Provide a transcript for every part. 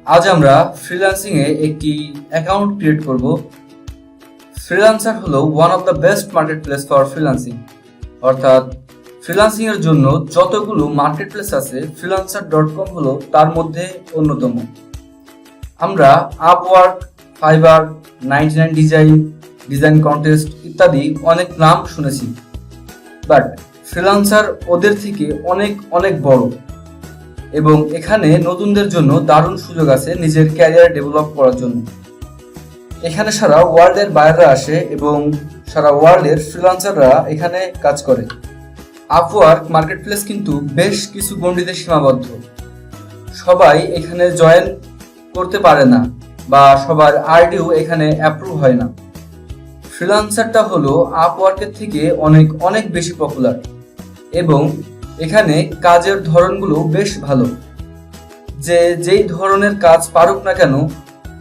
আজ আমরা ফ্রিল্যান্সিং এ একটি অ্যাকাউন্ট ক্রিয়েট করব। ফ্রিল্যান্সার হলো one of the best market place for freelancing, অর্থাৎ ফ্রিল্যান্সিং এর জন্য যতগুলো মার্কেট প্লেস আছে freelancer.com হলো তার মধ্যে অন্যতম। আমরা আপওয়ার্ক, ফাইবার, 99 ডিজাইন কন্টেস্ট ইত্যাদি অনেক নাম শুনেছি, বাট ফ্রিল্যান্সার ওদের থেকে অনেক অনেক বড় এবং এখানে নতুনদের জন্য দারুণ সুযোগ আছে নিজের ক্যারিয়ার ডেভেলপ করার জন্য। এখানে সারা ওয়ার্ল্ডের বাইরেরা আসে এবং সারা ওয়ার্ল্ডের ফ্রিল্যান্সাররা এখানে কাজ করে। আপওয়ার্ক মার্কেট প্লেস কিন্তু বেশ কিছু গণ্ডিতে সীমাবদ্ধ, সবাই এখানে জয়েন করতে পারে না বা সবার আইডিও এখানে অ্যাপ্রুভ হয় না। ফ্রিল্যান্সারটা হলো আপওয়ার্কের থেকে অনেক অনেক বেশি পপুলার এবং এখানে কাজের ধরনগুলো বেশ ভালো। যেই ধরনের কাজ পারুক না কেন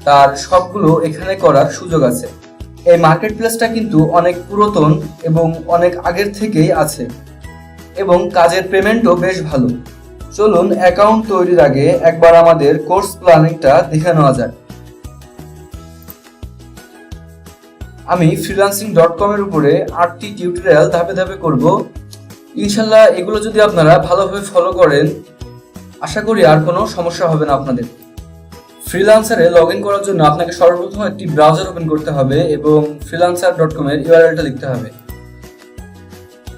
তার সবগুলো এখানে করার সুযোগ আছে। এই মার্কেট প্লেসটা কিন্তু অনেক পুরাতন এবং অনেক আগের থেকেই আছে এবং কাজের পেমেন্টও বেশ ভালো। চলুন অ্যাকাউন্ট তৈরির আগে একবার আমাদের কোর্স প্ল্যানিংটা দেখে নেওয়া যাক। আমি freelancing.com এর উপরে 8টি টিউটোরিয়াল ধাপে ধাপে করব। ইনশাল্লাহ এগুলো যদি আপনারা ভালোভাবে ফলো করেন আশা করি আর কোনো সমস্যা হবে না আপনাদের। ফ্রিল্যান্সারে লগ ইন করার জন্য আপনাকে সর্বপ্রথম একটি ব্রাউজার ওপেন করতে হবে এবং freelancer.com এর ইউআরএলটা লিখতে হবে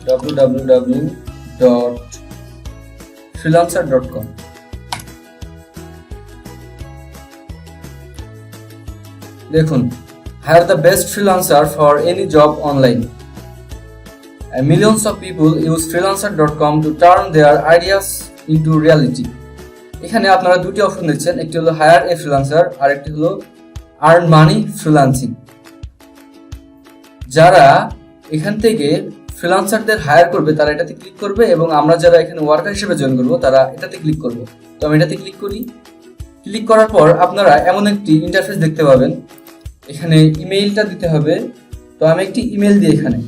www.freelancer.com। দেখুন, hire the best freelancer for any job online. Millions of people use freelancer.com to turn their ideas into reality. এখানে আপনারা দুটি অপশন দেখছেন, একটি হলো হায়ার এ ফ্রিল্যান্সার আর একটি হলো আর্ন মানি ফ্রিল্যান্সিং। যারা এখান থেকে ফ্রিল্যান্সারদের হায়ার করবে তারা এটাতে ক্লিক করবে এবং আমরা যারা এখানে ওয়ার্কার হিসেবে জয়েন করবো তারা এটাতে ক্লিক করব। তো আমি এটাতে ক্লিক করি। ক্লিক করার পর আপনারা এমন একটি ইন্টারফেস দেখতে পাবেন। এখানে ইমেইলটা দিতে হবে, তো আমি একটি ইমেল দিই এখানে।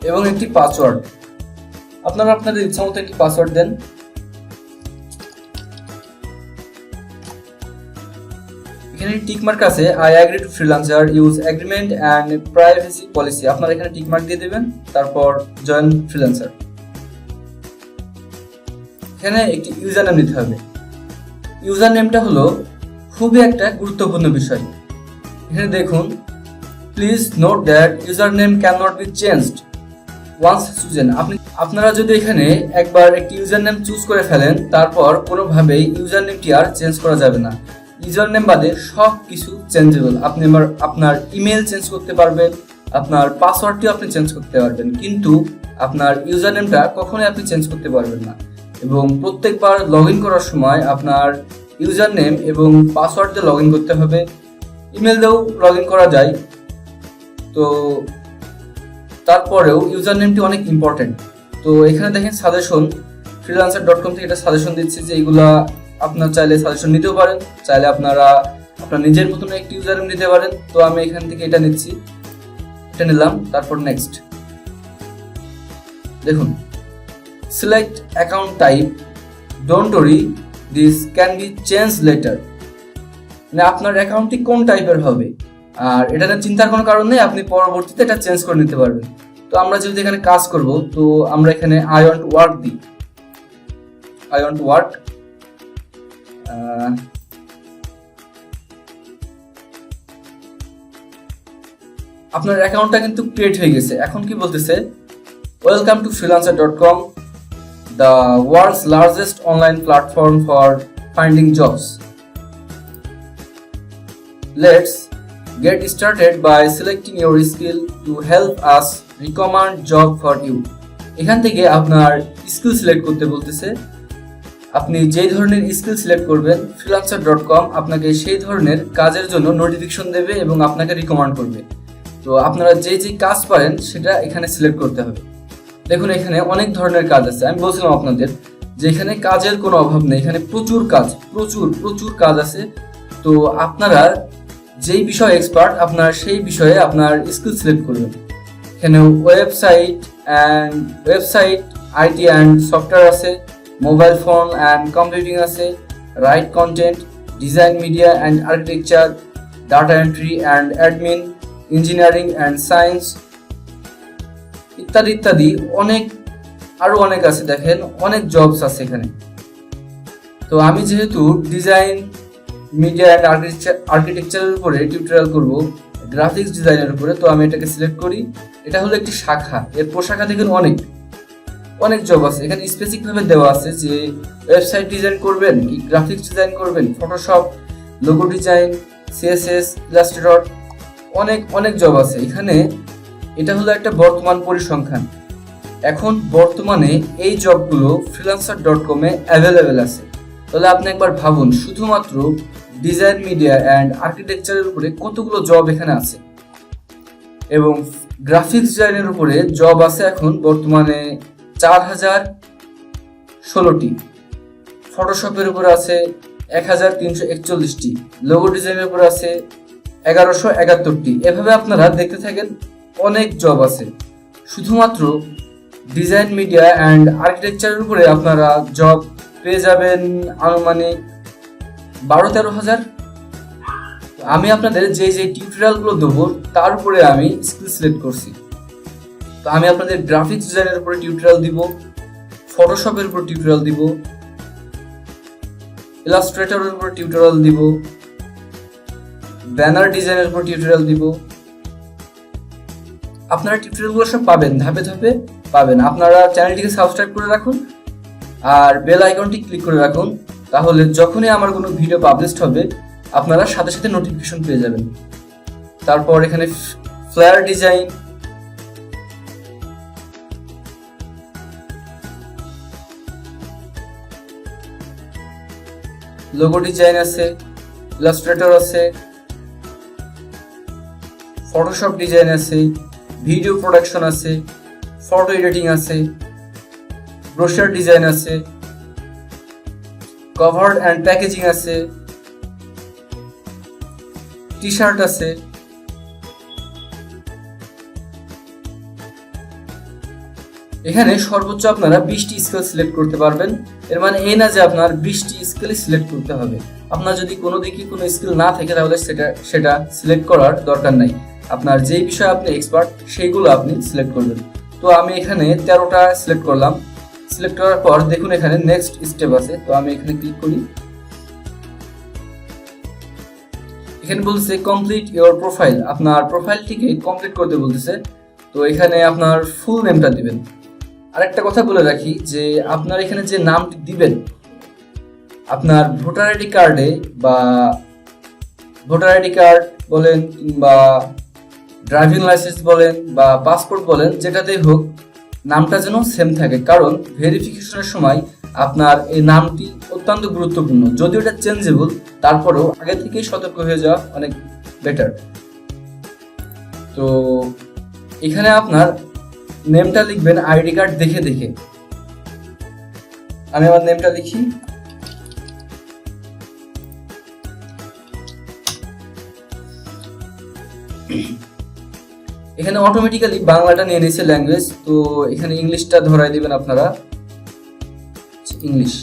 এবং একটি পাসওয়ার্ড, আপনারা আপনাদের ইচ্ছা মতো একটি পাসওয়ার্ড দেন। এখানে টিকমার্ক আছে, I agree to freelancer use agreement and privacy policy. আপনারা এখানে টিকমার্ক দিয়ে দেবেন, তারপর জয়েন ফ্রিল্যান্সার। এখানে একটি ইউজার নেম দিতে হবে। ইউজার নেমটা হলো খুবই একটা গুরুত্বপূর্ণ বিষয়। এখানে দেখুন, please note that user name can not be changed once chosen. আপনারা যদি এখানে একবার একটি ইউজার নেম চুজ করে ফেলেন তারপর কোনোভাবেই ইউজার নেমটি আর চেঞ্জ করা যাবে না। ইউজার নেম বাদে সব কিছু চেঞ্জেবল। আপনি আপনার ইমেল চেঞ্জ করতে পারবেন, আপনার পাসওয়ার্ডটিও আপনি চেঞ্জ করতে পারবেন, কিন্তু আপনার ইউজার নেমটা কখনোই আপনি চেঞ্জ করতে পারবেন না। এবং প্রত্যেকবার লগ ইন করার সময় আপনার ইউজার নেম এবং পাসওয়ার্ড দিয়ে লগ ইন করতে হবে। ইমেল দিয়েও লগ ইন করা যায়, তো তারপরেও ইউজার নেমটি অনেক ইম্পর্টেন্ট। তো এখানে দেখেন সাজেশন, freelancer.com থেকে এটা সাজেশন দিচ্ছে যে এইগুলা আপনার চাইলে সাজেশন নিতেও পারেন, চাইলে আপনারা আপনার নিজের মতন একটি ইউজার নেম নিতে পারেন। তো আমি এখান থেকে এটা নিচ্ছি, এটা নিলাম। তারপর নেক্সট দেখুন, select account type, don't worry this can be change letter. মানে আপনার অ্যাকাউন্টটি কোন টাইপের হবে আর এটা নিয়ে চিন্তার কোনো কারণ নেই, আপনি পরবর্তীতে এটা চেঞ্জ করে নিতে পারবেন। তো আমরা যেহেতু এখানে কাজ করব, তো আমরা এখানে আই ওয়ান্ট ওয়ার্ক দিই। I want work. আপনার অ্যাকাউন্টটা কিন্তু ক্রিয়েট হয়ে গেছে। এখন কি বলতেছে, welcome to freelancer.com, the world's largest online platform for finding jobs. Let's get started by selecting your skill to help us recommend job for you. এখান থেকে আপনার স্কিল সিলেক্ট করতে বলতেছে। আপনি যেই ধরনের স্কিল সিলেক্ট করবেন freelancer.com আপনাকে সেই ধরনের কাজের জন্য নোটিফিকেশন দেবে এবং আপনাকে রিকমেন্ড করবে। তো আপনারা যে কাজ পারেন সেটা এখানে সিলেক্ট করতে হবে। দেখুন এখানে অনেক ধরনের কাজ আছে। আমি বলছিলাম আপনাদের যে এখানে কাজের কোনো অভাব নেই, এখানে প্রচুর কাজ আছে। তো আপনারা যেই বিষয়ে এক্সপার্ট আপনার সেই বিষয়ে আপনার স্কিল সিলেক্ট করবেন। এখানে ওয়েবসাইট আইটি অ্যান্ড সফটওয়্যার আছে, মোবাইল ফোন অ্যান্ড কম্পিউটিং আছে, right content, design media and architecture, data entry and admin, engineering and science ইত্যাদি ইত্যাদি আরো অনেক আছে। দেখেন অনেক জবস আছে এখানে। তো আমি যেহেতু ডিজাইন মিডিয়া অ্যান্ড আর্কিটেকচারের উপরে টিউটোরিয়াল করব, গ্রাফিক্স ডিজাইনের উপরে, তো আমি এটাকে সিলেক্ট করি। এটা হলো একটি শাখা, এর প্রশাখা দেখেন অনেক জব আছে। এখানে স্পেসিফিক ভাবে দেওয়া আছে যে ওয়েবসাইট ডিজাইন করবেন কি গ্রাফিক্স ডিজাইন করবেন, Photoshop, logo design, CSS, Illustrator, অনেক জব আছে এখানে। এটা হলো একটা বর্তমান পরিসংখ্যান। এখন বর্তমানে এই জবগুলো freelancer.com এ অ্যাভেলেবেল আছে। তাহলে আপনি একবার ভাবুন, শুধুমাত্র ডিজাইন মিডিয়া অ্যান্ড আর্কিটেকচারের উপরে কতগুলো জব এখানে আছে। এবং গ্রাফিক্স ডিজাইনের উপরে জব আছে এখন বর্তমানে 4016টি, ফটোশপের উপরে আছে 1341টি, লোগো ডিজাইনের উপরে আছে 1171টি। এভাবে আপনারা দেখতে থাকেন, অনেক জব আছে। শুধুমাত্র ডিজাইন মিডিয়া অ্যান্ড আর্কিটেকচারের উপরে আপনারা জব পেয়ে যাবেন আনুমানিক 12-13 হাজার। আমি আপনাদের যে টিউটোরিয়ালগুলো দেবো তার উপরে আমি স্কিল সিলেক্ট করছি। তো আমি আপনাদের গ্রাফিক্স ডিজাইনের উপরে টিউটোরিয়াল দিব, ফটোশপের উপর টিউটোরিয়াল দিব, ইলাস্ট্রেটরের উপর টিউটোরিয়াল দিব, ব্যানার ডিজাইনের উপর টিউটোরিয়াল দিব। আপনারা টিউটোরিয়ালগুলো সব পাবেন, ধাপে ধাপে পাবেন। আপনারা চ্যানেলটিকে সাবস্ক্রাইব করে রাখুন আর বেল আইকনটি ক্লিক করে রাখুন, তাহলে যখনই আমার কোনো ভিডিও পাবলিশ হবে আপনারা সাথে সাথে নোটিফিকেশন পেয়ে যাবেন। তারপর এখানে ফ্লায়ার ডিজাইন, লোগো ডিজাইন আছে, ইলাস্ট্রেটর আছে, ফটোশপ ডিজাইন আছে, ভিডিও প্রোডাকশন আছে, ফটো এডিটিং আছে, ব্রোশার ডিজাইন আছে, কভার অ্যান্ড প্যাকেজিং আছে, টি শার্ট আছে। এখানে সর্বোচ্চ আপনারা 20টি স্কিল সিলেক্ট করতে পারবেন। এর মানে এই না যে আপনার 20টি স্কিল সিলেক্ট করতে হবে। আপনার যদি কোনো দিকে কোনো স্কিল না থাকে তাহলে সেটা সিলেক্ট করার দরকার নাই। আপনার যেই বিষয়ে আপনি এক্সপার্ট সেইগুলো আপনি সিলেক্ট করবেন। তো আমি এখানে 13টা সিলেক্ট করলাম। সিলেক্ট করার পর দেখুন এখানে নেক্সট স্টেপ আছে, তো আমি এখানে ক্লিক করি। এখানে বলছে কমপ্লিট ইওর প্রোফাইল, আপনার প্রোফাইলটিকে কমপ্লিট করতে বলতেছে। তো এখানে আপনার ফুল নেমটা দিবেন। আরেকটা কথা বলে রাখি যে আপনার এখানে যে নামটি দিবেন, আপনার ভোটার আইডি কার্ডে বা ভোটার আইডি কার্ড বলেন কিংবা ড্রাইভিং লাইসেন্স বলেন বা পাসপোর্ট বলেন, যেটাতেই হোক নামটা যেন সেম থাকে। কারণ ভেরিফিকেশনের সময় আপনার এই নামটি অত্যন্ত গুরুত্বপূর্ণ। যদিও এটা চেঞ্জেবল, তারপরেও আগে থেকেই সতর্ক হয়ে যাওয়া অনেক বেটার। তো এখানে আপনার নেমটা লিখবেন আইডি কার্ড দেখে দেখে। আমি আমার নেমটা লিখি। এখানে অটোমেটিক্যালি বাংলাটা নিয়ে নিয়েছে ল্যাঙ্গুয়েজ, তো এখানে ইংলিশটা ধরাই দিবেন আপনারা, ইংলিশ।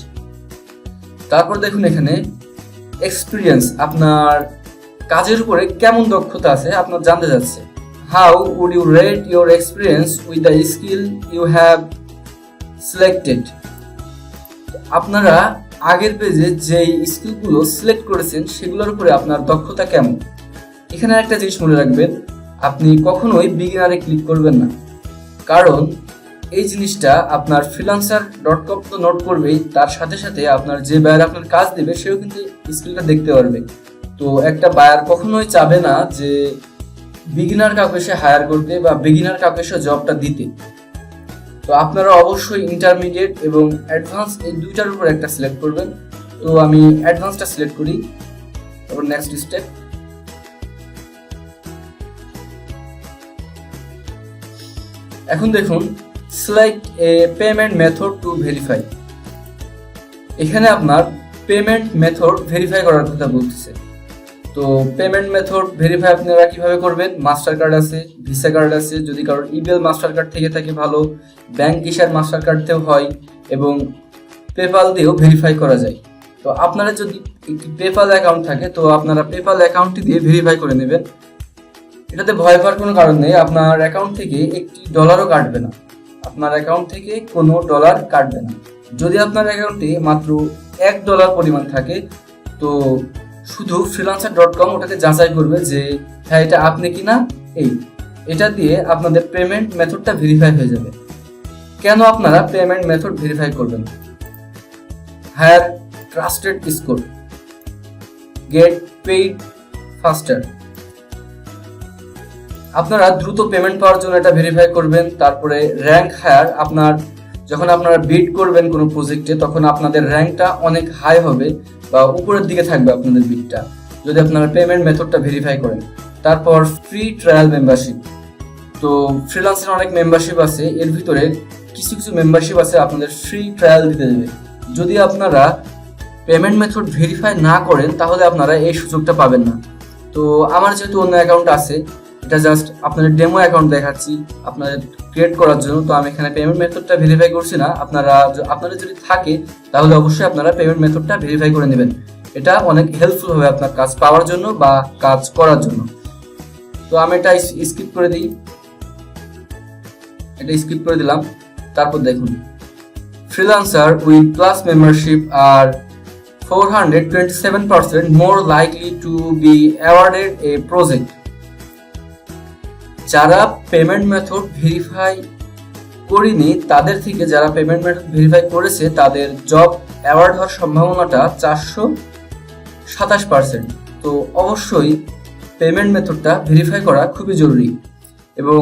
তারপর দেখুন এখানে এক্সপিরিয়েন্স, আপনার কাজের উপরে কেমন দক্ষতা আছে আপনার জানতে যাচ্ছে। How would you rate your experience with the skill you have selected. আপনারা আগের পেজে যেই স্কিলগুলো সিলেক্ট করেছেন সেগুলোর উপরে আপনার দক্ষতা কেমন। এখানে একটা জিনিস মনে রাখবেন, আপনি কখনোই বিগিনারে ক্লিক করবেন না, কারণ এই জিনিসটা আপনার freelancer.com তো নোট করবেই, তার সাথে সাথে আপনার যে বায়ার আপনার কাজ দেবে সেও কিন্তু স্কিলটা দেখতে পারবে। তো একটা বায়ার কখনোই চাবে না যে বিগিনার কাউকে সে হায়ার করতে বা বিগিনার কাউকে সে জবটা দিতে। তো আপনারা অবশ্যই ইন্টারমিডিয়েট এবং অ্যাডভান্স এই দুইটার উপর একটা সিলেক্ট করবেন। তো আমি অ্যাডভান্সটা সিলেক্ট করি, তারপর নেক্সট স্টেপ। এখন দেখুন select A payment method to verify. এখানে আপনার পেমেন্ট মেথড ভেরিফাই করার কথা বলতেছে। তো পেমেন্ট মেথড ভেরিফাই আপনারা কিভাবে করবেন? মাস্টার কার্ড আছে, ভিসা কার্ড আছে, যদি কারোর ইবিএল মাস্টার কার্ড থেকে থাকে ভালো, ব্যাংক কিসার মাস্টার কার্ডতেও হয় এবং পেপাল দিয়েও ভেরিফাই করা যায়। তো আপনারা যদি একটি পেপাল অ্যাকাউন্ট থাকে তো আপনারা পেপাল অ্যাকাউন্টটি দিয়ে ভেরিফাই করে নেবেন। এটাতে ভয় পাওয়ার কোনো কারণ নেই, আপনার অ্যাকাউন্ট থেকে একটি ডলারও কাটবে না, আপনার অ্যাকাউন্ট থেকে কোনো ডলার কাটবে না। যদি আপনার অ্যাকাউন্টে মাত্র $1 পরিমাণ থাকে তো শুধু freelancer.com ওটাকে যাচাই করবে যে হ্যাঁ এটা আপনি কিনা, এটা দিয়ে আপনাদের পেমেন্ট মেথডটা ভেরিফাই হয়ে যাবে। কেন আপনারা পেমেন্ট মেথড ভেরিফাই করবেন? Higher trusted score, get paid faster. আপনারা দ্রুত পেমেন্ট পাওয়ার জন্য এটা ভেরিফাই করবেন। তারপরে র্যাঙ্ক হায়ার, যখন আপনারা বিড করবেন কোনো প্রজেক্টে তখন আপনাদের র্যাঙ্কটা অনেক হাই হবে বা উপরের দিকে থাকবে আপনাদের বিডটা, যদি আপনারা পেমেন্ট মেথডটা ভেরিফাই করেন। তারপর ফ্রি ট্রায়াল মেম্বারশিপ। তো ফ্রিল্যান্সের অনেক মেম্বারশিপ আছে, এর ভিতরে কিছু কিছু মেম্বারশিপ আছে আপনাদের ফ্রি ট্রায়াল দিতে দেবে। যদি আপনারা পেমেন্ট মেথড ভেরিফাই না করেন তাহলে আপনারা এই সুযোগটা পাবেন না। তো আমার যেহেতু অন্য অ্যাকাউন্ট আছে, এটা জাস্ট আপনাদের ডেমো অ্যাকাউন্ট দেখাচ্ছি আপনাদের ক্রিয়েট করার জন্য। তো আমি এখানে পেমেন্ট মেথডটা ভেরিফাই করছি না, আপনাদের যদি থাকে তাহলে অবশ্যই আপনারা পেমেন্ট মেথডটা ভেরিফাই করে নেবেন। এটা অনেক হেল্পফুল হবে আপনার কাজ পাওয়ার জন্য বা কাজ করার জন্য। তো আমি এটা স্কিপ করে দিই, এটা স্কিপ করে দিলাম। তারপর দেখুন, freelancer with plus membership are 427% more likely to be awarded a project. যারা পেমেন্ট মেথড ভেরিফাই করেনি তাদের থেকে যারা পেমেন্ট মেথড ভেরিফাই করেছে তাদের জব অ্যাওয়ার্ড হওয়ার সম্ভাবনাটা 427%। তো অবশ্যই পেমেন্ট মেথডটা ভেরিফাই করা খুবই জরুরি। এবং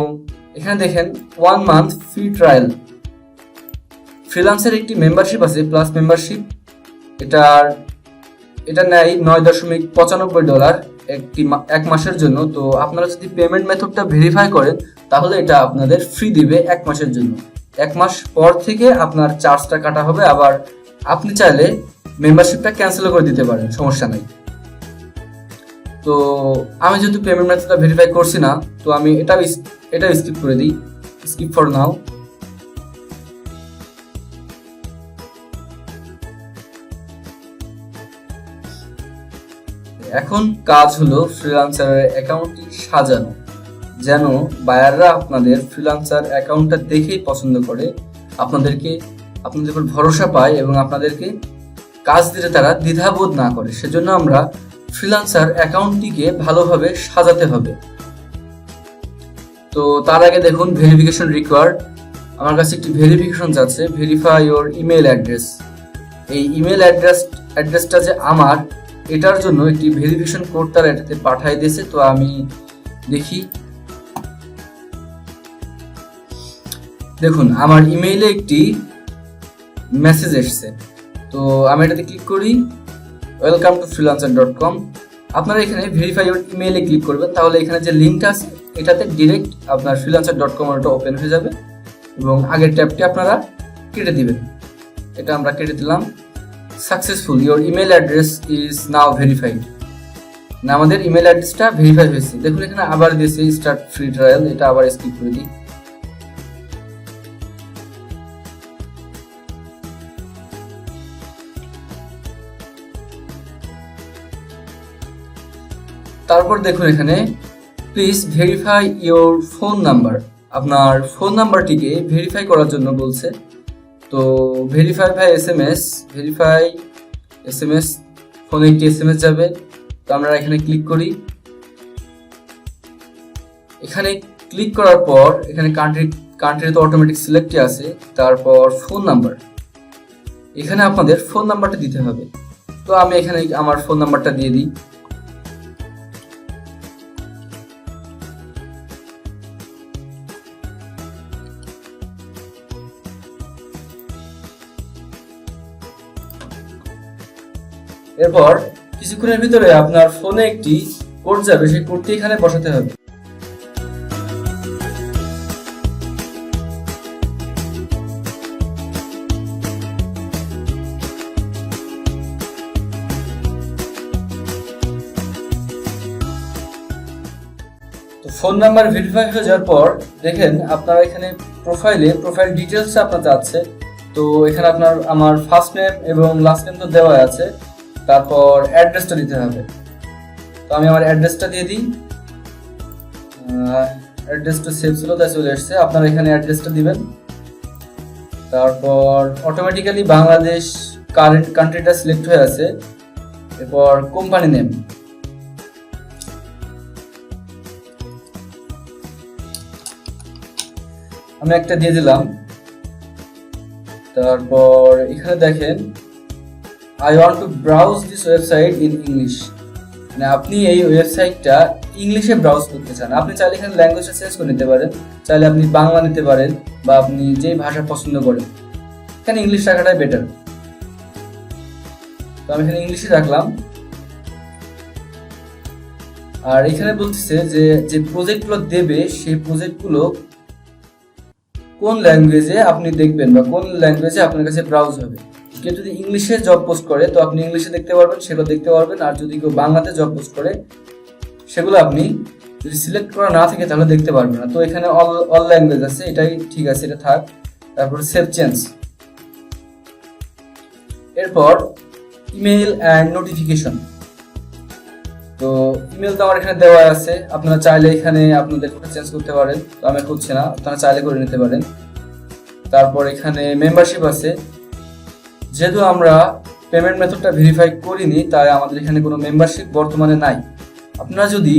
এখানে দেখেন 1 মান্থ ফ্রি ট্রায়াল। ফ্রিল্যান্সের একটি মেম্বারশিপ আছে, প্লাস মেম্বারশিপ, এটা নেয় $9.95 এক মাসের জন্য। তো আপনারা যদি পেমেন্ট মেথডটা ভেরিফাই করেন তাহলে এটা আপনাদের ফ্রি দিবে 1 মাসের জন্য। 1 মাস পর থেকে আপনার চার্জটা কাটা হবে, আবার আপনি চাইলে মেম্বারশিপটা ক্যান্সেলও করে দিতে পারেন, সমস্যা নাই। তো আমি যেহেতু পেমেন্ট মেথডটা ভেরিফাই করছি না তো আমি এটা স্কিপ করে দিই, স্কিপ ফর নাও। এখন কাজ হলো ফ্রিল্যান্সারের অ্যাকাউন্টটি সাজানো, যেন বায়াররা আপনাদের ফ্রিল্যান্সার অ্যাকাউন্টটা দেখেই পছন্দ করে, আপনাদের উপর ভরসা পায় এবং আপনাদেরকে কাজ দিতে তারা দ্বিধাবোধ না করে। সেজন্য আমরা ফ্রিল্যান্সার অ্যাকাউন্টটিকে ভালোভাবে সাজাতে হবে। তো তার আগে দেখুন ভেরিফিকেশন রিকোয়ার্ড। আমার কাছে একটি ভেরিফিকেশন যাচ্ছে, ভেরিফাই ইওর ইমেল অ্যাড্রেস। এই ইমেল অ্যাড্রেসটা যে আমার, এটার জন্য একটি ভেরিফিকেশন কোড তারা এটাতে পাঠিয়ে দিয়েছে। তো আমি দেখি, দেখুন আমার ইমেইলে একটি মেসেজ এসেছে। তো আমি এটাতে ক্লিক করি, ওয়েলকাম টু freelancer.com। আপনারা এখানে ভেরিফাই ইওর ইমেইলে ক্লিক করবেন, তাহলে এখানে যে লিঙ্কটা আছে এটাতে ডিরেক্ট আপনার freelancer.com ওটা ওপেন হয়ে যাবে এবং আগের ট্যাবটি আপনারা কেটে দিবেন। এটা আমরা কেটে দিলাম। Successful, your email address is now verified. না, আমাদের ইমেল অ্যাড্রেসটা ভেরিফাই হয়েছে। দেখুন এখানে আবার দিয়েছে স্টার্ট ফ্রি ট্রায়াল, এটা আবার স্কিপ করে দিই। তারপর দেখুন এখানে please verify your phone number. আপনার ফোন নাম্বারটিকে ভেরিফাই করার জন্য বলছে। তো verify by SMS, verify SMS, ফোনে একটি SMS যাবে। তো আমরা এখানে ক্লিক করি। এখানে ক্লিক করার পর এখানে কান্ট্রি তো অটোমেটিক সিলেক্টই আছে। তারপর ফোন নাম্বার, এখানে আপনাদের ফোন নাম্বারটা দিতে হবে। তো আমি এখানে আমার ফোন নাম্বারটা দিয়ে দিই। এরপর কিছুক্ষণের ভিতরে আপনার ফোনে একটি কোড যাবে, সেই কোডটি এখানে বসাতে হবে। তো ফোন নাম্বার ভেরিফাই হয়ে যাওয়ার পর দেখেন আপনারা এখানে প্রোফাইল ডিটেলস আপনার যাচ্ছে। তো এখানে আমার ফার্স্ট নেম এবং লাস্ট নেম তো দেওয়া আছে, তারপর অ্যাড্রেসটা দিতে হবে। তো আমি আমার অ্যাড্রেসটা দিয়ে দিই। অ্যাড্রেসটা সেভ ছিল তাই চলে এসছে। আপনারা এখানে অ্যাড্রেসটা দিবেন, তারপর অটোমেটিক্যালি বাংলাদেশ কারেন্ট কান্ট্রিটা সিলেক্ট হয়ে আছে। এরপর কোম্পানি নেম, আমি একটা দিয়ে দিলাম। তারপর এখানে দেখেন I want to browse this website in English, মানে আপনি এই ওয়েবসাইটটা ইংলিশে ব্রাউজ করতে চান। আপনি চাইলে এখানে ল্যাঙ্গুয়েজটা চেঞ্জ করে নিতে পারেন, চাইলে আপনি বাংলা নিতে পারেন বা আপনি যেই ভাষা পছন্দ করেন। এখানে ইংলিশ রাখাটাই বেটার, তো আমি এখানে ইংলিশে রাখলাম। আর এখানে বলতেছে যে প্রজেক্টগুলো দেবে সেই প্রজেক্টগুলো কোন ল্যাঙ্গুয়েজে আপনি দেখবেন বা কোন ল্যাঙ্গুয়েজে আপনার কাছে ব্রাউজ হবে। কেউ যদি ইংলিশে জব পোস্ট করে তো আপনি ইংলিশে দেখতে পারবেন, সেগুলো দেখতে পারবেন। আর যদি কেউ বাংলাতে জব পোস্ট করে সেগুলো আপনি যদি সিলেক্ট করা না থাকে তাহলে দেখতে পারবেন না। তো এখানে অল ল্যাঙ্গুয়েজ আছে, এটাই ঠিক আছে, এটা থাক। তারপর সেভ চেঞ্জ। এরপর ইমেইল অ্যান্ড নোটিফিকেশন। তো ইমেল তো আমার এখানে দেওয়া আছে, আপনারা চাইলে এখানে আপনাদের চেঞ্জ করতে পারেন। তো আমি করছি না, আপনারা চাইলে করে নিতে পারেন। তারপর এখানে মেম্বারশিপ আছে, যেহেতু আমরা পেমেন্ট মেথডটা ভেরিফাই করিনি তাই আমাদের এখানে কোনো মেম্বারশিপ বর্তমানে নাই। আপনারা যদি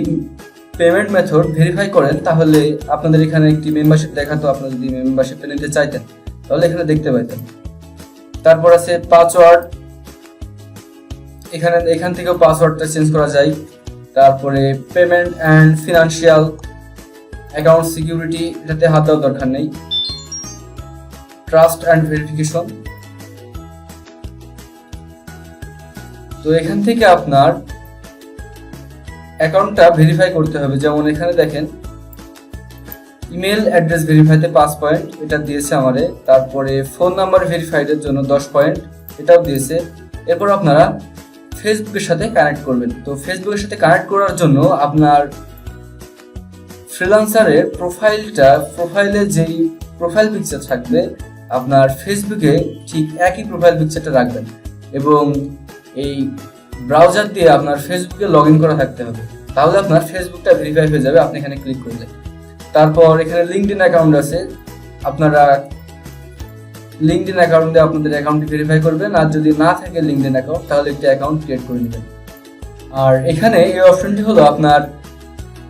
পেমেন্ট মেথড ভেরিফাই করেন তাহলে আপনাদের এখানে একটি মেম্বারশিপ দেখাতো। আপনারা যদি মেম্বারশিপটা নিতে চাইতেন তাহলে এখানে দেখতে পাইতেন। তারপর আছে পাসওয়ার্ড, এখান থেকেও পাসওয়ার্ডটা চেঞ্জ করা যায়। তারপরে payment and financial, account security, এটাতে হাত দেওয়ার দরকার নেই। ট্রাস্ট অ্যান্ড ভেরিফিকেশন, তো এখান থেকে আপনার অ্যাকাউন্টটা ভেরিফাই করতে হবে। যেমন এখানে দেখেন ইমেল অ্যাড্রেস ভেরিফাইতে 5 পয়েন্ট, এটা দিয়েছে আমারে। তারপরে ফোন নাম্বার ভেরিফাইডের জন্য 10 পয়েন্ট, এটাও দিয়েছে। এরপর আপনারা ফেসবুকের সাথে কানেক্ট করবেন। তো ফেসবুকের সাথে কানেক্ট করার জন্য আপনার ফ্রিল্যান্সারের প্রোফাইলে যেই প্রোফাইল পিকচার থাকবে আপনার ফেসবুকে ঠিক একই প্রোফাইল পিকচারটা রাখবেন এবং এই ব্রাউজার দিয়ে আপনার ফেসবুকে লগ ইন করা থাকতে হবে, তাহলে আপনার ফেসবুকটা ভেরিফাই হয়ে যাবে আপনি এখানে ক্লিক করলে। তারপর এখানে লিঙ্কডইন অ্যাকাউন্ট আছে, আপনারা লিঙ্কডইন অ্যাকাউন্টে আপনাদের অ্যাকাউন্টটি ভেরিফাই করবেন। আর যদি না থাকে লিঙ্কডইন অ্যাকাউন্ট তাহলে একটি অ্যাকাউন্ট ক্রিয়েট করে নেবেন। আর এখানে এই অপশনটি হলো আপনার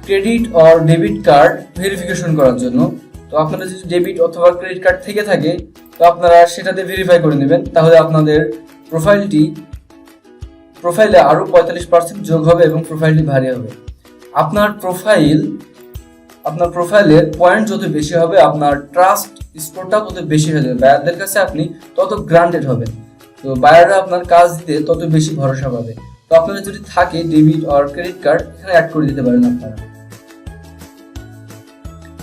credit or debit card verification করার জন্য। তো আপনাদের যদি ডেবিট অথবা ক্রেডিট কার্ড থেকে থাকে তো আপনারা সেটাতে ভেরিফাই করে নেবেন, তাহলে আপনাদের প্রোফাইলে আরো 45% যোগ হবে এবং প্রোফাইলটি ভারী হবে। আপনার প্রোফাইলের পয়েন্ট যত বেশি হবে আপনার ট্রাস্ট স্কোরটা তত বেশি হয়ে যাবে, বায়ারদের কাছে আপনি তত গ্রান্টেড হবেন। তো বায়াররা আপনার কাজ দিতে তত বেশি ভরসা পাবে। তো আপনাদের যদি থাকে ডেবিট অর ক্রেডিট কার্ড এখানে অ্যাড করে দিতে পারেন আপনারা।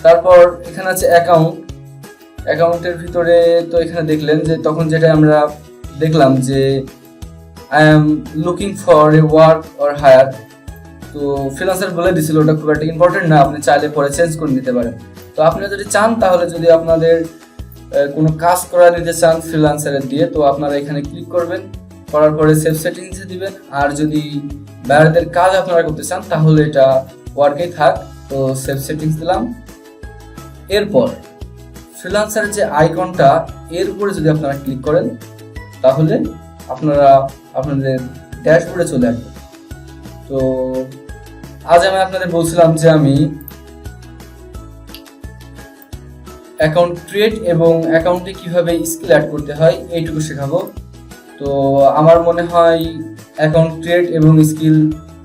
তারপর এখানে আছে অ্যাকাউন্টের ভিতরে, তো এখানে দেখলেন যে তখন যেটা আমরা দেখলাম যে I am looking for a work or hire, তো ফ্রিল্যান্সার বলে দিছিল ওটা খুব একটা ইম্পর্টেন্ট না, আপনি চাইলে পরে চেঞ্জ করে নিতে পারেন। তো আপনারা যদি চান তাহলে যদি আপনাদের কোনো কাজ করা নিতে চান ফ্রিল্যান্সারের দিয়ে তো আপনারা এখানে ক্লিক করবেন, করার পরে সেভ সেটিংসে দিবেন। আর যদি বাইরেদের কাজ আপনারা করতে চান তাহলে এটা ওয়ার্কেই থাক, তো সেভ সেটিংস দিলাম। এরপর ফ্রিল্যান্সারের যে আইকনটা এর উপরে যদি আপনারা ক্লিক করেন তাহলে আপনারা আপনাদের ড্যাশবোর্ডে চলে আসবেন। তো আজ আমি আপনাদের বলছিলাম যে আমি অ্যাকাউন্ট ক্রিয়েট এবং অ্যাকাউন্টে কিভাবে স্কিল অ্যাড করতে হয় এইটুকু শেখাবো। তো আমার মনে হয় অ্যাকাউন্ট ক্রিয়েট এবং স্কিল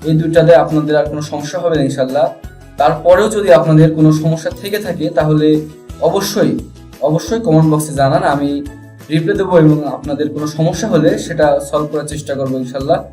এই দুইটাতে আপনাদের আর কোনো সমস্যা হবে না ইনশাল্লাহ। তারপরেও যদি আপনাদের কোনো সমস্যা থেকে থাকে তাহলে অবশ্যই কমেন্ট বক্সে জানান, আমি রিপ্লাই দেবো এবং আপনাদের কোনো সমস্যা হলে সেটা সলভ করার চেষ্টা করবো ইনশাল্লাহ।